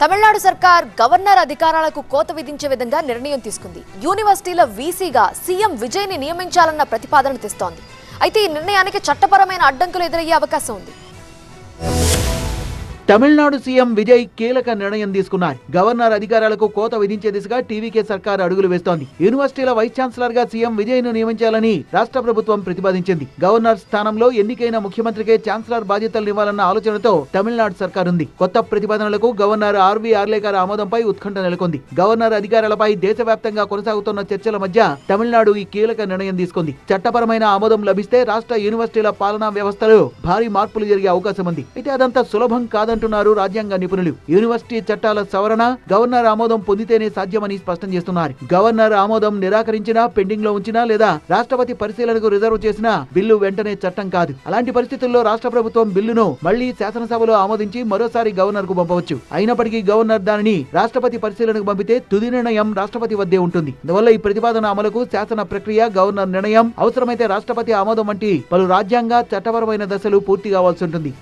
తమిళనాడు సర్కార్ గవర్నర్ అధికారాలకు కోత విధించే విధంగా నిర్ణయం తీసుకుంది. యూనివర్సిటీల వీసీగా సీఎం విజయ్ని నియమించాలన్న ప్రతిపాదన తెస్తోంది. అయితే ఈ నిర్ణయానికి చట్టపరమైన అడ్డంకులు ఎదురయ్యే అవకాశం ఉంది. తమిళనాడు సీఎం విజయ్ కీలక నిర్ణయం తీసుకున్నారు. గవర్నర్ అధికారాలకు కోత విధించే దిశగా టీవీకే సర్కార్ అడుగులు వేస్తోంది. యూనివర్సిటీల వైస్ ఛాన్సలర్ గా సీఎం విజయ్ ను నియమించాలని రాష్ట్ర ప్రభుత్వం ప్రతిపాదించింది. గవర్నర్ స్థానంలో ఎన్నికైన ముఖ్యమంత్రికే ఛాన్సలర్ బాధ్యతలు ఇవ్వాలన్న ఆలోచనతో తమిళనాడు సర్కార్ ఉంది. కొత్త ప్రతిపాదనలకు గవర్నర్ ఆర్వి ఆర్లేకర్ ఆమోదంపై ఉత్కంఠ నెలకొంది. గవర్నర్ అధికారాలపై దేశవ్యాప్తంగా కొనసాగుతున్న చర్చల మధ్య తమిళనాడు ఈ కీలక నిర్ణయం తీసుకుంది. చట్టపరమైన ఆమోదం లభిస్తే రాష్ట్ర యూనివర్సిటీల పాలనా వ్యవస్థలో భారీ మార్పులు జరిగే అవకాశం ఉంది. అయితే అదంతా సులభం కాదంటున్నారు రాజ్యాంగ నిపుణులు. యూనివర్సిటీ చట్టాల సవరణ గవర్నర్ ఆమోదం పొందితేనే సాధ్యమని స్పష్టం చేస్తున్నారు. గవర్నర్ ఆమోదం నిరాకరించినా, పెండింగ్ లో ఉంచినా లేదా రాష్ట్రపతి పరిశీలనకు రిజర్వ్ చేసినా బిల్లు వెంటనే చట్టం కాదు. అలాంటి పరిస్థితుల్లో రాష్ట్ర ప్రభుత్వం బిల్లును మళ్లీ శాసనసభలో ఆమోదించి మరోసారి గవర్నర్ కు పంపవచ్చు. అయినప్పటికీ గవర్నర్ దానిని రాష్ట్రపతి పరిశీలనకు పంపితే తుది నిర్ణయం రాష్ట్రపతి వద్దే ఉంటుంది. అందువల్ల ఈ ప్రతిపాదన అమలుకు శాసన ప్రక్రియ, గవర్నర్ నిర్ణయం, అవసరమైతే రాష్ట్రపతి ఆమోదం వంటి పలు రాజ్యాంగ చట్టపరమైన దశలు పూర్తి కావాల్సి ఉంటుంది.